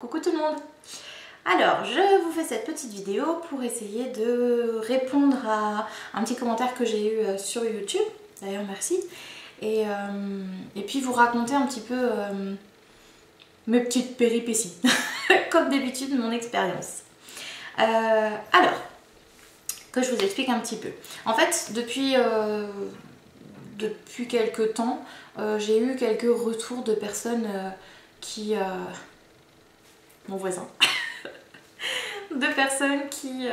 Coucou tout le monde! Alors, je vous fais cette petite vidéo pour essayer de répondre à un petit commentaire que j'ai eu sur YouTube, d'ailleurs merci, et puis vous raconter un petit peu mes petites péripéties, comme d'habitude mon expérience. Alors, que je vous explique un petit peu. En fait, depuis quelques temps, j'ai eu quelques retours de personnes qui... mon voisin, de personnes qui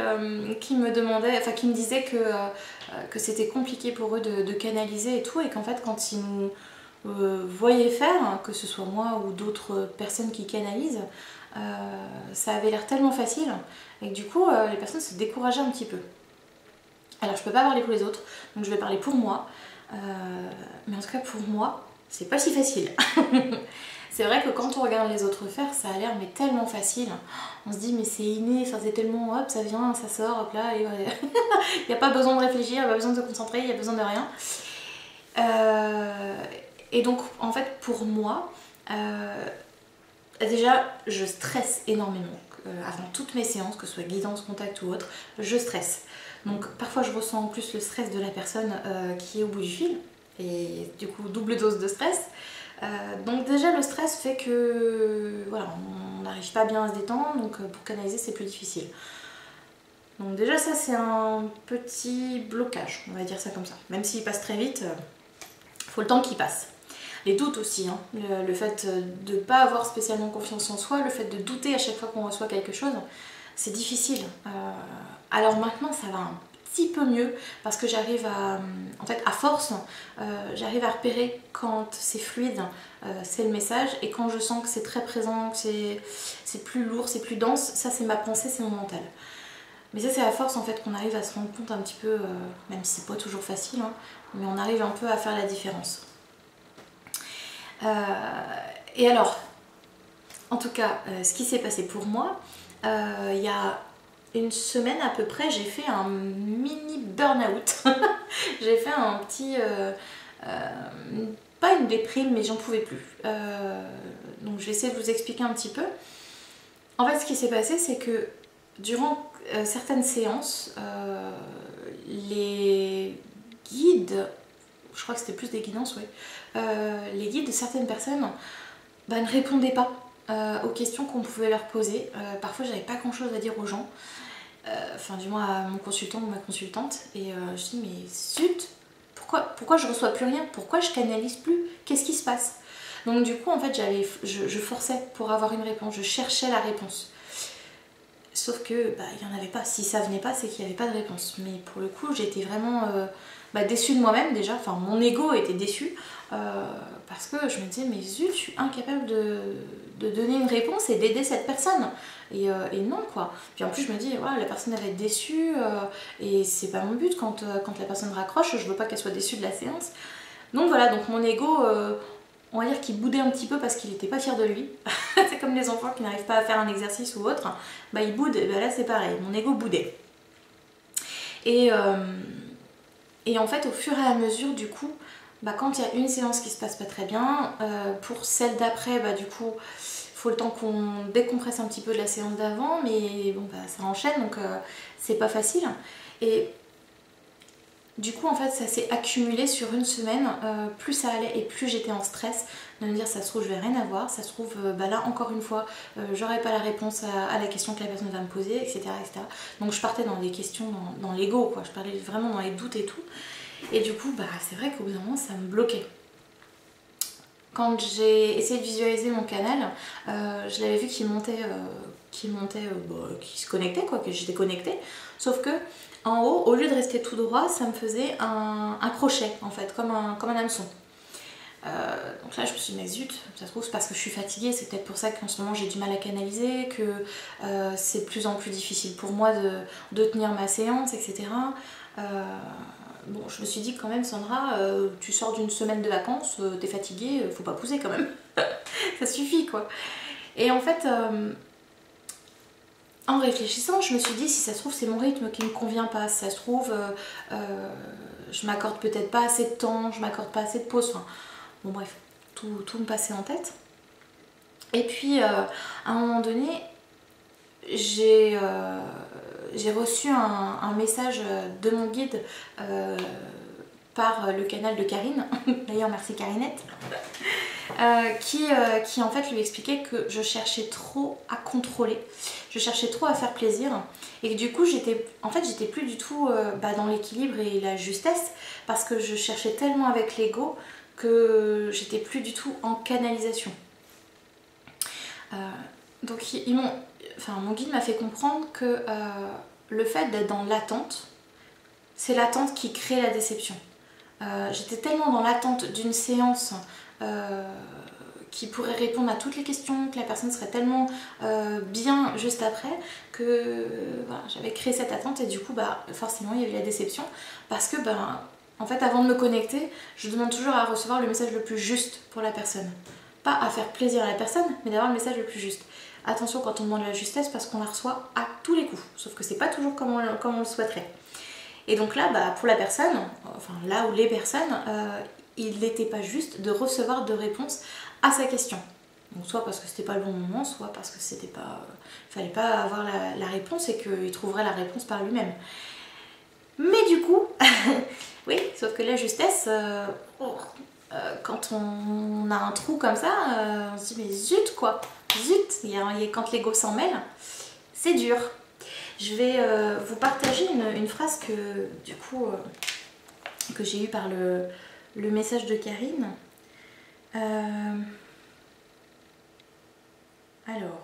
me demandaient, enfin qui me disaient que c'était compliqué pour eux de canaliser et tout, et qu'en fait quand ils nous voyaient faire, hein, que ce soit moi ou d'autres personnes qui canalisent, ça avait l'air tellement facile, et que du coup les personnes se décourageaient un petit peu. Alors je peux pas parler pour les autres, donc je vais parler pour moi, mais en tout cas pour moi, c'est pas si facile. C'est vrai que quand on regarde les autres faire, ça a l'air mais tellement facile. On se dit mais c'est inné, enfin, c'est tellement hop, ça vient, ça sort, hop là, et il n'y a pas besoin de réfléchir, il n'y a pas besoin de se concentrer, il n'y a besoin de rien. Et donc en fait pour moi, déjà je stresse énormément. Avant toutes mes séances, que ce soit guidance, contact ou autre, je stresse. Donc parfois je ressens en plus le stress de la personne qui est au bout du fil, et du coup double dose de stress. Donc déjà le stress fait que voilà, on n'arrive pas bien à se détendre, donc pour canaliser c'est plus difficile. Donc déjà ça c'est un petit blocage, on va dire ça comme ça. Même s'il passe très vite, faut le temps qu'il passe. Les doutes aussi, hein. Le fait de ne pas avoir spécialement confiance en soi, le fait de douter à chaque fois qu'on reçoit quelque chose, c'est difficile. Alors maintenant ça va un petit peu mieux parce que j'arrive à, en fait à force, j'arrive à repérer quand c'est fluide, c'est le message, et quand je sens que c'est très présent, que c'est plus lourd, c'est plus dense, ça c'est ma pensée, c'est mon mental. Mais ça c'est à force en fait qu'on arrive à se rendre compte un petit peu, même si c'est pas toujours facile, hein, mais on arrive un peu à faire la différence. Et alors, en tout cas, ce qui s'est passé pour moi, il y a une semaine à peu près, j'ai fait un mini burn-out. J'ai fait un petit... pas une déprime, mais j'en pouvais plus. Donc je vais essayer de vous expliquer un petit peu. En fait, ce qui s'est passé, c'est que durant certaines séances, les guides, je crois que c'était plus des guidances, oui, les guides de certaines personnes ne répondaient pas aux questions qu'on pouvait leur poser. Parfois, j'avais pas grand-chose à dire aux gens. Enfin du moins à mon consultant ou ma consultante, et je dis mais zut, pourquoi je reçois plus rien, pourquoi je canalise plus, qu'est-ce qui se passe? Donc du coup en fait je forçais pour avoir une réponse, je cherchais la réponse, sauf que il n'y en avait pas. Si ça venait pas, c'est qu'il n'y avait pas de réponse. Mais pour le coup j'étais vraiment déçue de moi-même déjà, enfin mon ego était déçu, parce que je me disais mais zut, je suis incapable de donner une réponse et d'aider cette personne, et non quoi. Puis en plus je me dis voilà, la personne va être déçue, et c'est pas mon but. Quand la personne raccroche, je veux pas qu'elle soit déçue de la séance. Donc voilà, donc mon ego, on va dire qu'il boudait un petit peu parce qu'il était pas fier de lui. C'est comme les enfants qui n'arrivent pas à faire un exercice ou autre, ils boudent, et là c'est pareil, mon ego boudait. Et en fait au fur et à mesure du coup, quand il y a une séance qui se passe pas très bien, pour celle d'après, du coup, il faut le temps qu'on décompresse un petit peu de la séance d'avant, mais bon, ça enchaîne, donc c'est pas facile. Et du coup, en fait, ça s'est accumulé sur une semaine. Plus ça allait et plus j'étais en stress de me dire ça se trouve, je vais rien avoir, ça se trouve, là encore une fois, j'aurai pas la réponse à la question que la personne va me poser, etc. etc. Donc je partais dans des questions, dans l'ego, quoi. Je parlais vraiment dans les doutes et tout. Et du coup, c'est vrai qu'au bout d'un moment, ça me bloquait. Quand j'ai essayé de visualiser mon canal, je l'avais vu qui se connectait, quoi, que j'étais connectée. Sauf que en haut, au lieu de rester tout droit, ça me faisait un crochet, en fait, comme un hameçon. Donc là je me suis dit mais zut, ça se trouve c'est parce que je suis fatiguée, c'est peut-être pour ça qu'en ce moment j'ai du mal à canaliser, que c'est de plus en plus difficile pour moi de tenir ma séance, etc. Bon, je me suis dit quand même Sandra, tu sors d'une semaine de vacances, t'es fatiguée, faut pas pousser quand même. Ça suffit quoi. Et en fait, en réfléchissant, je me suis dit si ça se trouve c'est mon rythme qui me convient pas, si ça se trouve je m'accorde peut-être pas assez de temps, je m'accorde pas assez de pause, enfin bon bref, tout me passait en tête. Et puis à un moment donné, j'ai reçu un message de mon guide par le canal de Karine, d'ailleurs merci Karinette, qui en fait lui expliquait que je cherchais trop à contrôler, je cherchais trop à faire plaisir et que du coup j'étais plus du tout dans l'équilibre et la justesse parce que je cherchais tellement avec l'ego que j'étais plus du tout en canalisation. Donc mon guide m'a fait comprendre que le fait d'être dans l'attente, c'est l'attente qui crée la déception. J'étais tellement dans l'attente d'une séance qui pourrait répondre à toutes les questions, que la personne serait tellement bien juste après, que voilà, j'avais créé cette attente et du coup forcément il y avait la déception parce que en fait avant de me connecter, je demande toujours à recevoir le message le plus juste pour la personne. Pas à faire plaisir à la personne, mais d'avoir le message le plus juste. Attention quand on demande la justesse parce qu'on la reçoit à tous les coups, sauf que c'est pas toujours comme on le souhaiterait. Et donc là, pour la personne, enfin là où les personnes, il n'était pas juste de recevoir de réponse à sa question. Donc soit parce que c'était pas le bon moment, soit parce que c'était pas, fallait pas avoir la réponse et qu'il trouverait la réponse par lui-même. Mais du coup, oui, sauf que la justesse, quand on a un trou comme ça, on se dit mais zut quoi, zut, quand l'ego s'en mêle, c'est dur. Je vais vous partager une phrase que du coup que j'ai eue par le message de Karine. Alors,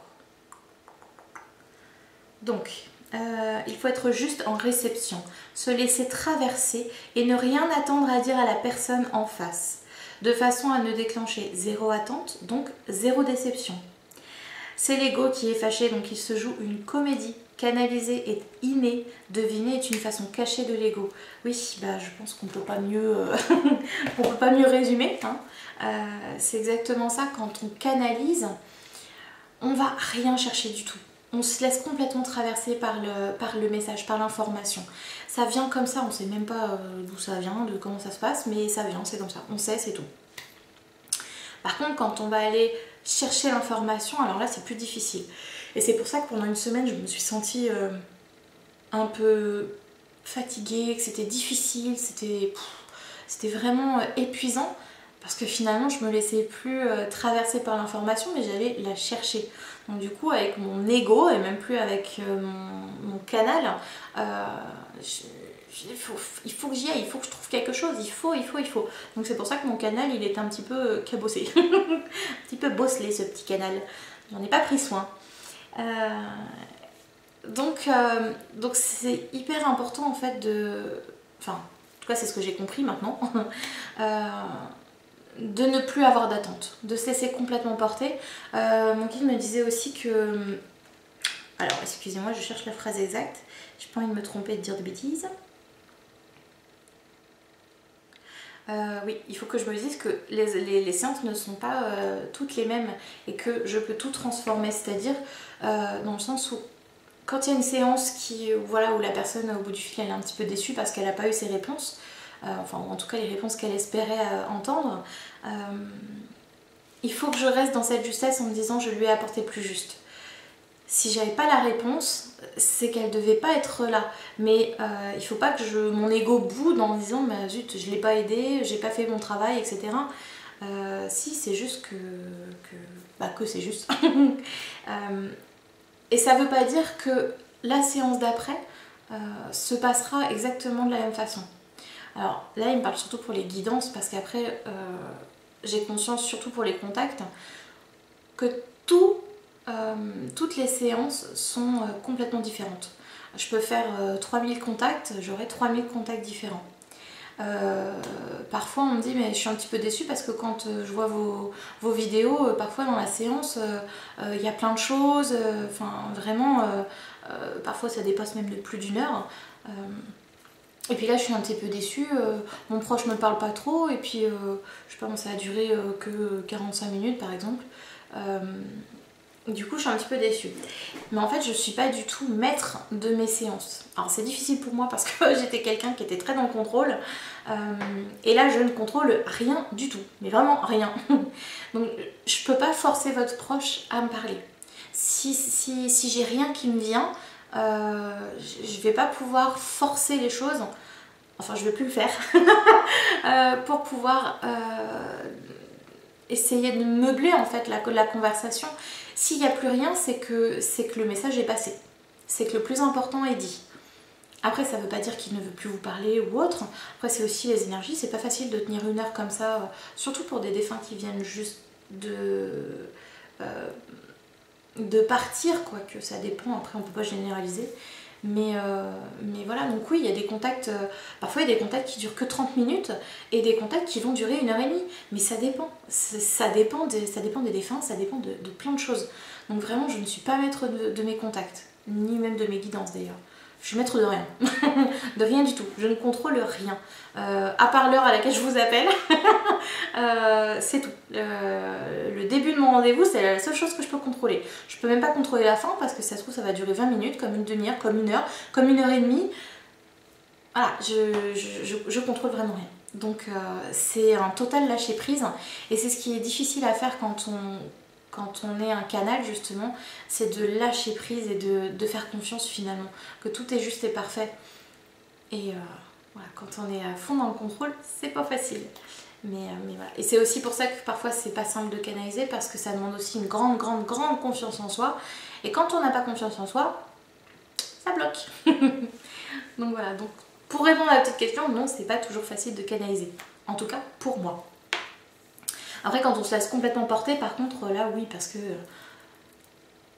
donc, il faut être juste en réception, se laisser traverser et ne rien attendre à dire à la personne en face, de façon à ne déclencher zéro attente, donc zéro déception. C'est l'ego qui est fâché, donc il se joue une comédie. Canaliser est inné, deviner est une façon cachée de l'ego. Oui, je pense qu'on ne peut pas mieux, on peut pas mieux résumer. Hein. C'est exactement ça, quand on canalise, on va rien chercher du tout. On se laisse complètement traverser par le message, par l'information. Ça vient comme ça, on ne sait même pas d'où ça vient, de comment ça se passe, mais ça vient, c'est comme ça. On sait, c'est tout. Par contre, quand on va aller chercher l'information, alors là c'est plus difficile. Et c'est pour ça que pendant une semaine je me suis sentie un peu fatiguée, que c'était difficile, c'était vraiment épuisant parce que finalement je me laissais plus traverser par l'information mais j'allais la chercher. Donc du coup avec mon ego et même plus avec mon canal, il faut que j'y aille, il faut que je trouve quelque chose, il faut. Donc c'est pour ça que mon canal il est un petit peu cabossé, un petit peu bosselé ce petit canal, j'en ai pas pris soin. Donc c'est hyper important en fait enfin en tout cas c'est ce que j'ai compris maintenant, de ne plus avoir d'attente, de se laisser complètement porter. Mon guide me disait aussi que, alors excusez-moi je cherche la phrase exacte, j'ai pas envie de me tromper et de dire de bêtises. Oui, il faut que je me dise que les séances ne sont pas toutes les mêmes et que je peux tout transformer, c'est-à-dire dans le sens où quand il y a une séance où la personne au bout du fil elle est un petit peu déçue parce qu'elle n'a pas eu ses réponses, enfin en tout cas les réponses qu'elle espérait entendre, il faut que je reste dans cette justesse en me disant je lui ai apporté plus juste. Si j'avais pas la réponse, c'est qu'elle devait pas être là. Mais il faut pas que mon ego boude en me disant bah, zut, je l'ai pas aidé, j'ai pas fait mon travail, etc. Si, c'est juste que c'est juste. Et ça veut pas dire que la séance d'après se passera exactement de la même façon. Alors là, il me parle surtout pour les guidances parce qu'après, j'ai conscience, surtout pour les contacts, que toutes les séances sont complètement différentes. Je peux faire 3000 contacts, j'aurai 3000 contacts différents. Parfois on me dit mais je suis un petit peu déçue parce que quand je vois vos vidéos, parfois dans la séance il y a plein de choses, vraiment parfois ça dépasse même de plus d'une heure. Et puis là je suis un petit peu déçue, mon proche me parle pas trop et puis je sais pas, ça a duré que 45 minutes par exemple. Du coup je suis un petit peu déçue. Mais en fait je suis pas du tout maître de mes séances. Alors c'est difficile pour moi parce que j'étais quelqu'un qui était très dans le contrôle. Et là je ne contrôle rien du tout. Mais vraiment rien. Donc je peux pas forcer votre proche à me parler. Si j'ai rien qui me vient, je vais pas pouvoir forcer les choses. Enfin je vais plus le faire. Pour pouvoir essayer de meubler en fait la conversation. S'il n'y a plus rien, c'est que le message est passé. C'est que le plus important est dit. Après, ça ne veut pas dire qu'il ne veut plus vous parler ou autre. Après, c'est aussi les énergies. C'est pas facile de tenir une heure comme ça, surtout pour des défunts qui viennent juste de partir, quoi, que ça dépend. Après, on peut pas généraliser. Mais voilà, donc oui, il y a des contacts, parfois il y a des contacts qui durent que 30 minutes et des contacts qui vont durer 1h30. Mais ça dépend, ça dépend des défunts, ça dépend de plein de choses. Donc vraiment, je ne suis pas maître de mes contacts, ni même de mes guidances d'ailleurs. Je suis maître de rien, de rien du tout, je ne contrôle rien. À part l'heure à laquelle je vous appelle, c'est tout. Le début de mon rendez-vous, c'est la seule chose que je peux contrôler. Je peux même pas contrôler la fin parce que ça se trouve ça va durer 20 minutes, comme une demi-heure, comme une heure, comme 1h30. Voilà, je contrôle vraiment rien. Donc c'est un total lâcher prise et c'est ce qui est difficile à faire quand on est un canal justement, c'est de lâcher prise et de faire confiance finalement, que tout est juste et parfait. Et voilà, quand on est à fond dans le contrôle, c'est pas facile. Mais voilà. Et c'est aussi pour ça que parfois c'est pas simple de canaliser, parce que ça demande aussi une grande confiance en soi. Et quand on n'a pas confiance en soi, ça bloque. Donc voilà, donc pour répondre à la petite question, non, c'est pas toujours facile de canaliser. En tout cas, pour moi. Après, quand on se laisse complètement porter, par contre, là, oui, parce que...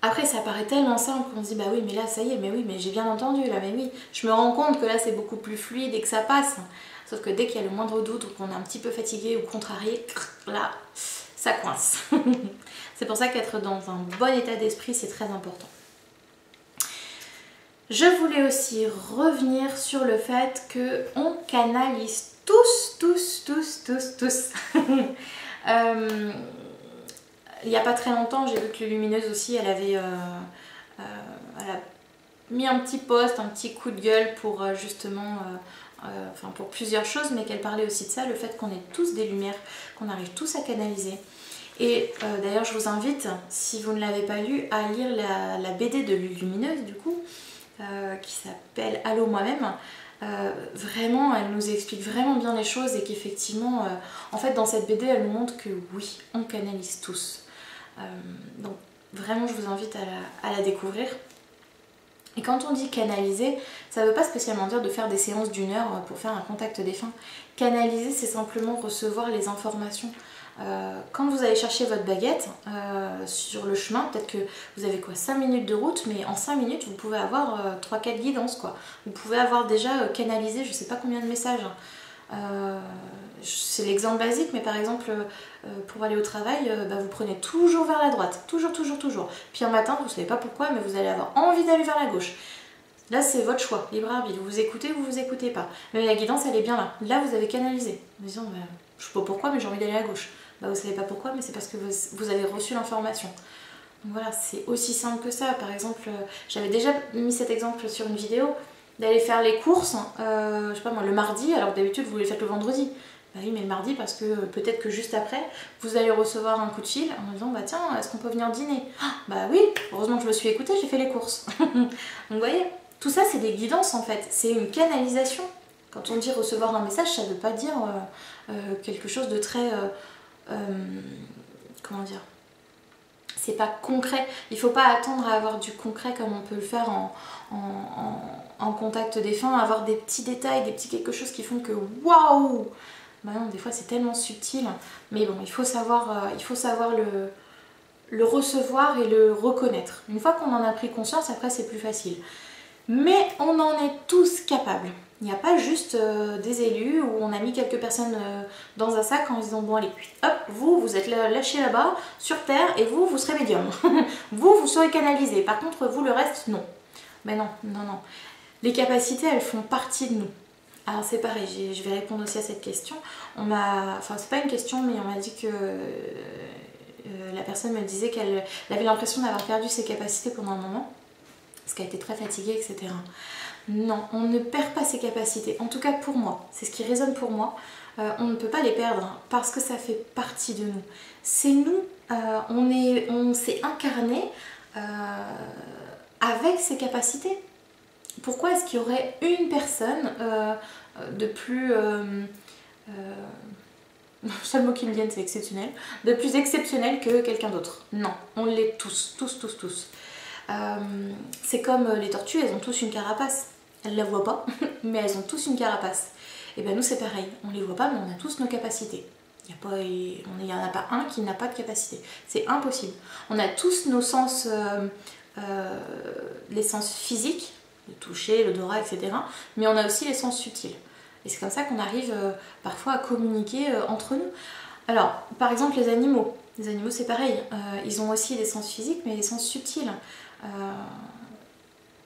Après, ça paraît tellement simple qu'on se dit, bah oui, mais là, ça y est, mais oui, mais j'ai bien entendu, là, mais oui. Je me rends compte que là, c'est beaucoup plus fluide et que ça passe. Sauf que dès qu'il y a le moindre doute ou qu'on est un petit peu fatigué ou contrarié, là, ça coince. C'est pour ça qu'être dans un bon état d'esprit, c'est très important. Je voulais aussi revenir sur le fait qu'on canalise tous. Il n'y a pas très longtemps, j'ai vu que le Lumineuse aussi, elle a mis un petit post, un petit coup de gueule pour justement, enfin pour plusieurs choses, mais qu'elle parlait aussi de ça, le fait qu'on ait tous des lumières, qu'on arrive tous à canaliser. Et d'ailleurs, je vous invite, si vous ne l'avez pas lu, à lire la BD de Lumineuse du coup, qui s'appelle Allô moi-même. Vraiment, elle nous explique vraiment bien les choses et qu'effectivement, en fait, dans cette BD, elle nous montre que oui, on canalise tous. Donc vraiment, je vous invite à la découvrir. Et quand on dit canaliser, ça ne veut pas spécialement dire de faire des séances d'1 heure pour faire un contact défunt. Canaliser, c'est simplement recevoir les informations. Quand vous allez chercher votre baguette sur le chemin, peut-être que vous avez quoi, 5 minutes de route, mais en 5 minutes vous pouvez avoir 3-4 guidances quoi. Vous pouvez avoir déjà canalisé je sais pas combien de messages. C'est l'exemple basique, mais par exemple pour aller au travail, vous prenez toujours vers la droite, toujours. Puis un matin, vous savez pas pourquoi, mais vous allez avoir envie d'aller vers la gauche. Là, c'est votre choix, libre arbitre. Vous écoutez ou vous écoutez pas. Mais la guidance, elle est bien là. Là, vous avez canalisé. En disant, je sais pas pourquoi, mais j'ai envie d'aller à gauche. Vous savez pas pourquoi, mais c'est parce que vous avez reçu l'information. Donc voilà, c'est aussi simple que ça. Par exemple, j'avais déjà mis cet exemple sur une vidéo, d'aller faire les courses, je sais pas moi, le mardi, alors que d'habitude vous les faites le vendredi. Bah oui, mais le mardi, parce que peut-être que juste après, vous allez recevoir un coup de fil en disant, bah tiens, est-ce qu'on peut venir dîner? Bah oui, heureusement que je me suis écoutée, j'ai fait les courses. Donc vous voyez, tout ça c'est des guidances en fait, c'est une canalisation. Quand on dit recevoir un message, ça veut pas dire quelque chose de très... comment dire, c'est pas concret. Il faut pas attendre à avoir du concret comme on peut le faire en contact défunt, avoir des petits détails, des petits quelque chose qui font que waouh. Bah non, des fois c'est tellement subtil, mais bon, il faut savoir le recevoir et le reconnaître. Une fois qu'on en a pris conscience, après c'est plus facile. Mais on en est tous capables. Il n'y a pas juste des élus où on a mis quelques personnes dans un sac en disant bon allez, hop, vous êtes lâchés là-bas sur terre et vous serez médium. vous serez canalisé. Par contre vous le reste non. Mais non. Les capacités elles font partie de nous. Alors c'est pareil, je vais répondre aussi à cette question. Enfin c'est pas une question mais on m'a dit que La personne me disait qu'elle avait l'impression d'avoir perdu ses capacités pendant un moment, parce qu'elle était très fatiguée, etc. Non, on ne perd pas ses capacités, en tout cas pour moi, c'est ce qui résonne pour moi. On ne peut pas les perdre hein, parce que ça fait partie de nous. C'est nous, on s'est incarné avec ses capacités. Pourquoi est-ce qu'il y aurait une personne de plus... le seul mot qui me vienne c'est exceptionnel, de plus exceptionnel que quelqu'un d'autre. Non, on l'est tous, tous, tous, tous. C'est comme les tortues, elles ont tous une carapace. Elles la voient pas, mais elles ont tous une carapace. Et bien nous c'est pareil, on les voit pas mais on a tous nos capacités. Il n'y en a pas un qui n'a pas de capacité. C'est impossible. On a tous nos sens, les sens physiques, le toucher, l'odorat, etc. Mais on a aussi les sens subtils. Et c'est comme ça qu'on arrive parfois à communiquer entre nous. Alors, par exemple les animaux. Les animaux c'est pareil, ils ont aussi des sens physiques mais des sens subtils.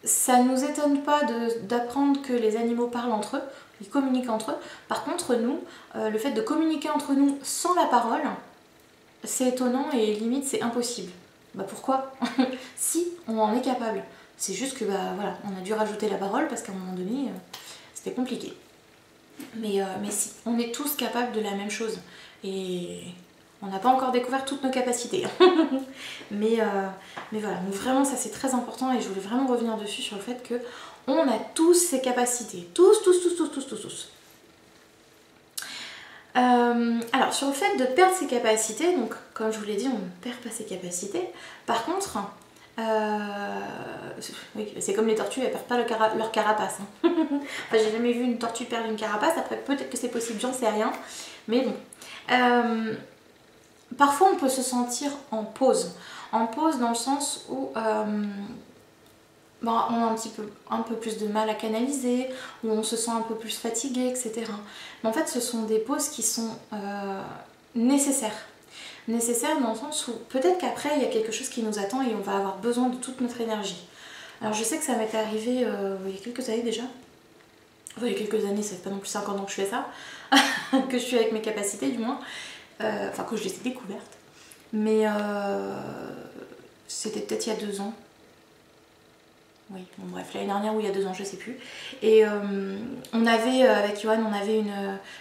Ça ne nous étonne pas d'apprendre que les animaux parlent entre eux, ils communiquent entre eux. Par contre, nous, le fait de communiquer entre nous sans la parole, c'est étonnant et limite c'est impossible. Bah pourquoi? Si, on en est capable. C'est juste que bah voilà, on a dû rajouter la parole parce qu'à un moment donné, c'était compliqué. Mais si, on est tous capables de la même chose. Et on n'a pas encore découvert toutes nos capacités. mais voilà, donc vraiment ça c'est très important et je voulais vraiment revenir dessus sur le fait que on a tous ces capacités. Tous, tous, tous, tous, tous, tous, tous. Alors sur le fait de perdre ses capacités, donc comme je vous l'ai dit, on ne perd pas ses capacités. Par contre, oui, c'est comme les tortues, elles perdent pas leur carapace. Hein. Enfin, j'ai jamais vu une tortue perdre une carapace, après peut-être que c'est possible, j'en sais rien. Mais bon. Parfois on peut se sentir en pause. En pause dans le sens où on a un peu plus de mal à canaliser, où on se sent un peu plus fatigué, etc. Mais en fait ce sont des pauses qui sont nécessaires. Nécessaires dans le sens où peut-être qu'après il y a quelque chose qui nous attend et on va avoir besoin de toute notre énergie. Alors je sais que ça m'est arrivé il y a quelques années déjà. Enfin il y a quelques années, ça fait pas non plus 50 ans que je fais ça, que je suis avec mes capacités du moins. Enfin que je les ai découvertes. Mais c'était peut-être il y a 2 ans. Oui, bon bref, l'année dernière ou il y a 2 ans, je sais plus. Et on avait, avec Johan, on avait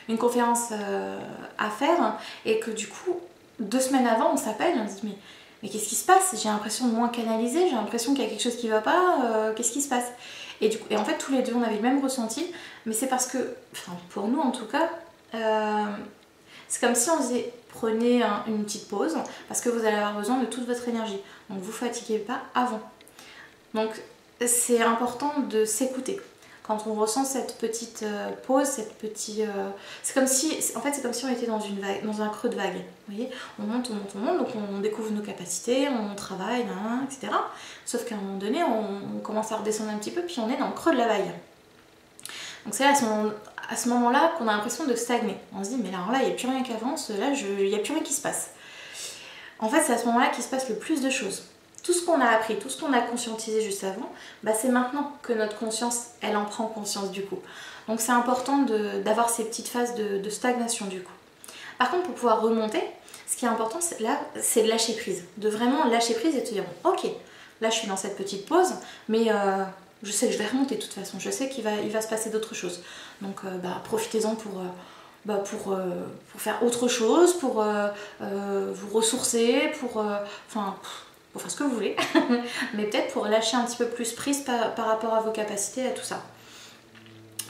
une conférence à faire et que du coup, 2 semaines avant, on s'appelle, on se dit mais qu'est-ce qui se passe? J'ai l'impression de moins canaliser, j'ai l'impression qu'il y a quelque chose qui va pas, qu'est-ce qui se passe? Et en fait, tous les deux, on avait le même ressenti, mais c'est parce que, enfin pour nous en tout cas, c'est comme si on disait prenez une petite pause parce que vous allez avoir besoin de toute votre énergie. Donc vous fatiguez pas avant. Donc c'est important de s'écouter. Quand on ressent cette petite pause, c'est comme si, en fait, c'est comme si on était dans une vague, dans un creux de vague. Vous voyez, on monte, on monte, on monte, donc on découvre nos capacités, on travaille, etc. Sauf qu'à un moment donné, on commence à redescendre un petit peu, puis on est dans le creux de la vague. Donc c'est à ce moment-là qu'on a l'impression de stagner. On se dit, mais alors là, il n'y a plus rien qui avance, là, il n'y a plus rien qui se passe. En fait, c'est à ce moment-là qu'il se passe le plus de choses. Tout ce qu'on a appris, tout ce qu'on a conscientisé juste avant, bah c'est maintenant que notre conscience, elle en prend conscience du coup. Donc c'est important d'avoir ces petites phases de stagnation du coup. Par contre, pour pouvoir remonter, ce qui est important, c'est de lâcher prise. De vraiment lâcher prise et de se dire, ok, là je suis dans cette petite pause, mais je sais que je vais remonter de toute façon, je sais qu'il va se passer d'autres choses. Donc profitez-en pour faire autre chose, pour vous ressourcer, pour faire ce que vous voulez, mais peut-être pour lâcher un petit peu plus prise par rapport à vos capacités, à tout ça.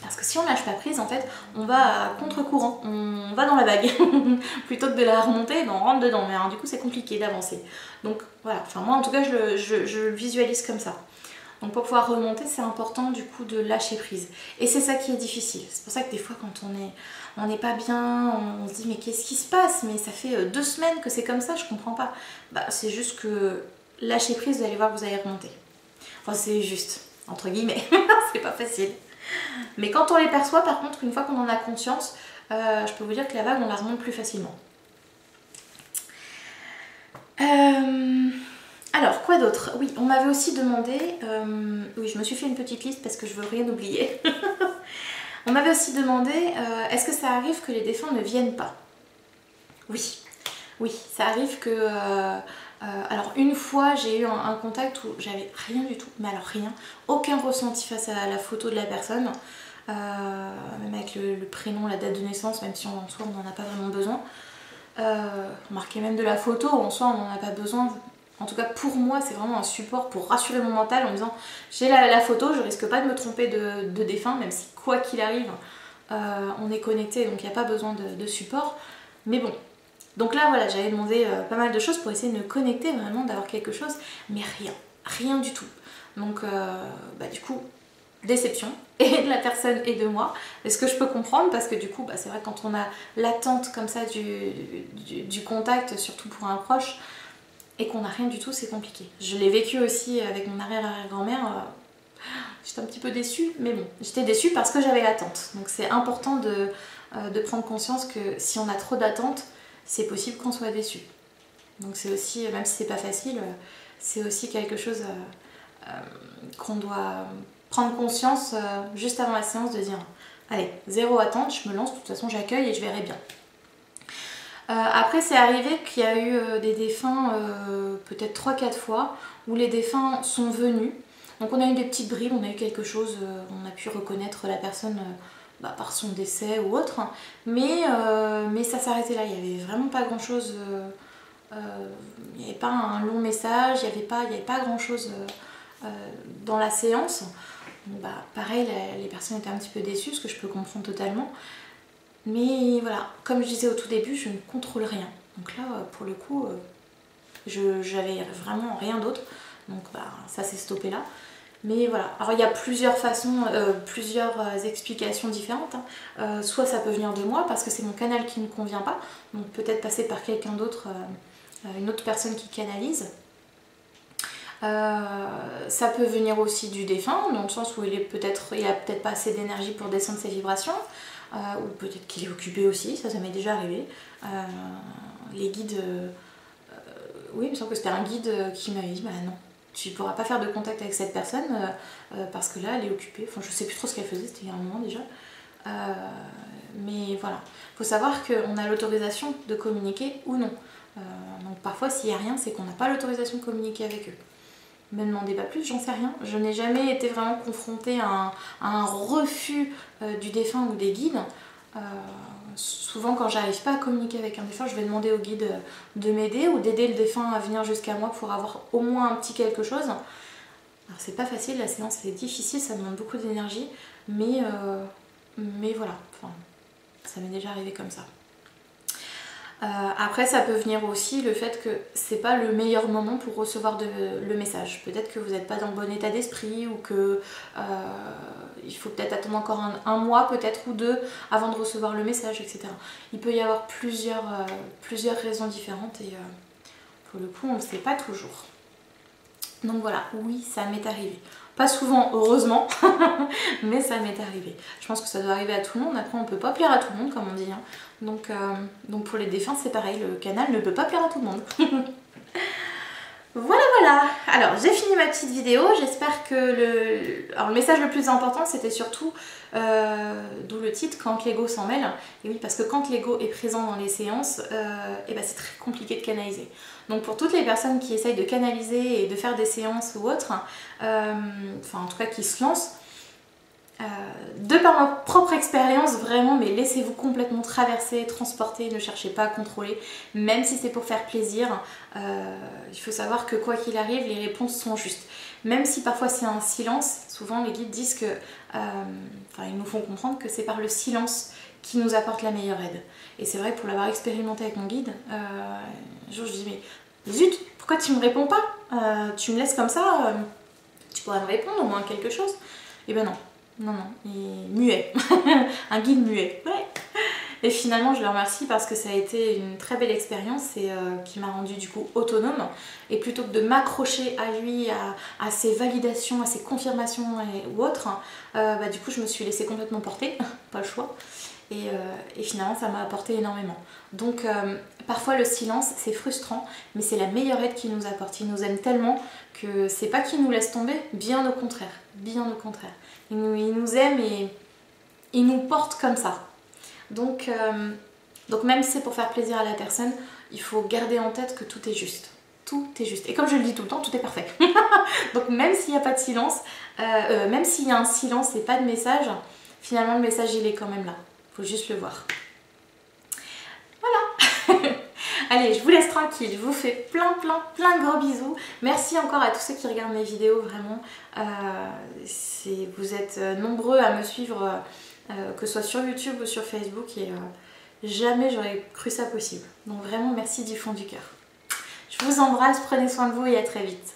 Parce que si on lâche pas prise, en fait, on va à contre-courant, on va dans la vague. Plutôt que de la remonter, on rentre dedans. Mais alors, du coup, c'est compliqué d'avancer. Donc voilà, enfin moi en tout cas, je le visualise comme ça. Donc pour pouvoir remonter, c'est important du coup de lâcher prise. Et c'est ça qui est difficile. C'est pour ça que des fois quand on n'est pas bien, on se dit mais qu'est-ce qui se passe? Mais ça fait 2 semaines que c'est comme ça, je comprends pas. Bah c'est juste que lâcher prise, vous allez voir que vous allez remonter. Enfin c'est juste, entre guillemets, c'est pas facile. Mais quand on les perçoit par contre, une fois qu'on en a conscience, je peux vous dire que la vague on la remonte plus facilement. Alors, quoi d'autre? Oui, on m'avait aussi demandé, oui je me suis fait une petite liste parce que je veux rien oublier. On m'avait aussi demandé, est-ce que ça arrive que les défunts ne viennent pas? Oui, Oui, ça arrive que... alors une fois j'ai eu un contact où j'avais rien du tout, mais alors rien, aucun ressenti face à la photo de la personne, même avec le prénom, la date de naissance, même si en soi on n'en a pas vraiment besoin. Marquer même de la photo, en soi on n'en a pas besoin. En tout cas pour moi c'est vraiment un support pour rassurer mon mental en me disant j'ai la photo, je risque pas de me tromper de défunt, même si quoi qu'il arrive on est connecté, donc il n'y a pas besoin de support. Mais bon, donc là voilà, j'avais demandé pas mal de choses pour essayer de me connecter vraiment, d'avoir quelque chose, mais rien du tout. Donc du coup, déception, et de la personne et de moi. Et ce que je peux comprendre, parce que du coup c'est vrai que quand on a l'attente comme ça du contact, surtout pour un proche, et qu'on n'a rien du tout, c'est compliqué. Je l'ai vécu aussi avec mon arrière-arrière-grand-mère. J'étais un petit peu déçue, mais bon, j'étais déçue parce que j'avais l'attente. Donc c'est important de prendre conscience que si on a trop d'attente, c'est possible qu'on soit déçu. Donc c'est aussi, même si c'est pas facile, c'est aussi quelque chose qu'on doit prendre conscience juste avant la séance, de dire allez, zéro attente, je me lance, de toute façon j'accueille et je verrai bien. Après c'est arrivé qu'il y a eu des défunts peut-être 3-4 fois où les défunts sont venus. Donc on a eu des petites bribes, on a eu quelque chose, on a pu reconnaître la personne par son décès ou autre. Mais ça s'arrêtait là, il n'y avait vraiment pas grand chose, il n'y avait pas un long message, il n'y avait pas grand chose dans la séance. Donc, pareil, les personnes étaient un petit peu déçues, ce que je peux comprendre totalement. Mais voilà, comme je disais au tout début, je ne contrôle rien. Donc là, pour le coup, j'avais vraiment rien d'autre. Donc ça s'est stoppé là. Mais voilà, alors il y a plusieurs façons, plusieurs explications différentes. Soit ça peut venir de moi parce que c'est mon canal qui ne convient pas. Donc peut-être passer par quelqu'un d'autre, une autre personne qui canalise. Ça peut venir aussi du défunt, dans le sens où il a peut-être pas assez d'énergie pour descendre ses vibrations. Ou peut-être qu'il est occupé aussi, ça m'est déjà arrivé. Les guides, oui il me semble que c'était un guide qui m'avait dit non, tu ne pourras pas faire de contact avec cette personne parce que là elle est occupée. Enfin je sais plus trop ce qu'elle faisait, c'était il y a un moment déjà. Mais voilà, il faut savoir qu'on a l'autorisation de communiquer ou non. Donc parfois s'il n'y a rien, c'est qu'on n'a pas l'autorisation de communiquer avec eux. Me demandez pas plus, j'en sais rien. Je n'ai jamais été vraiment confrontée à un refus du défunt ou des guides. Souvent quand j'arrive pas à communiquer avec un défunt, je vais demander au guide de m'aider ou d'aider le défunt à venir jusqu'à moi pour avoir au moins un petit quelque chose. Alors c'est pas facile, la séance est difficile, ça demande beaucoup d'énergie, mais voilà, enfin, ça m'est déjà arrivé comme ça. Après ça peut venir aussi le fait que c'est pas le meilleur moment pour recevoir le message. Peut-être que vous n'êtes pas dans le bon état d'esprit ou que il faut peut-être attendre encore un mois peut-être ou deux avant de recevoir le message, etc. Il peut y avoir plusieurs raisons différentes et pour le coup on ne sait pas toujours. Donc voilà, oui ça m'est arrivé. Pas souvent heureusement, mais ça m'est arrivé. Je pense que ça doit arriver à tout le monde, après on peut pas plaire à tout le monde comme on dit. Hein. Donc pour les défunts c'est pareil, le canal ne peut pas plaire à tout le monde. Voilà, alors j'ai fini ma petite vidéo, j'espère que le message le plus important c'était surtout, d'où le titre, quand l'ego s'en mêle. Et oui, parce que quand l'ego est présent dans les séances, c'est très compliqué de canaliser. Donc pour toutes les personnes qui essayent de canaliser et de faire des séances ou autres, enfin en tout cas qui se lancent, de par ma propre expérience, vraiment, mais laissez-vous complètement traverser, transporter, ne cherchez pas à contrôler, même si c'est pour faire plaisir. Il faut savoir que quoi qu'il arrive, les réponses sont justes. Même si parfois c'est un silence, souvent les guides disent que, ils nous font comprendre que c'est par le silence qui nous apporte la meilleure aide. Et c'est vrai, pour l'avoir expérimenté avec mon guide, un jour je dis mais zut, pourquoi tu me réponds pas? Tu me laisses comme ça, tu pourrais me répondre au moins quelque chose. Et ben non. Non, il est muet. Un guide muet. Ouais. Et finalement, je le remercie parce que ça a été une très belle expérience et qui m'a rendue du coup autonome. Et plutôt que de m'accrocher à lui, à ses validations, à ses confirmations ou autres, du coup, je me suis laissée complètement porter. Pas le choix. Et finalement, ça m'a apporté énormément. Donc, parfois, le silence, c'est frustrant, mais c'est la meilleure aide qu'il nous apporte. Il nous aime tellement que c'est pas qu'il nous laisse tomber, bien au contraire. Bien au contraire. Il nous aime et il nous porte comme ça. Donc même si c'est pour faire plaisir à la personne, il faut garder en tête que tout est juste. Tout est juste. Et comme je le dis tout le temps, tout est parfait. Donc même s'il n'y a pas de silence, même s'il y a un silence et pas de message, finalement le message il est quand même là. Il faut juste le voir. Voilà. Allez, je vous laisse tranquille. Je vous fais plein de gros bisous. Merci encore à tous ceux qui regardent mes vidéos, vraiment. Vous êtes nombreux à me suivre, que ce soit sur YouTube ou sur Facebook, et jamais j'aurais cru ça possible. Donc vraiment merci du fond du cœur. Je vous embrasse, prenez soin de vous et à très vite.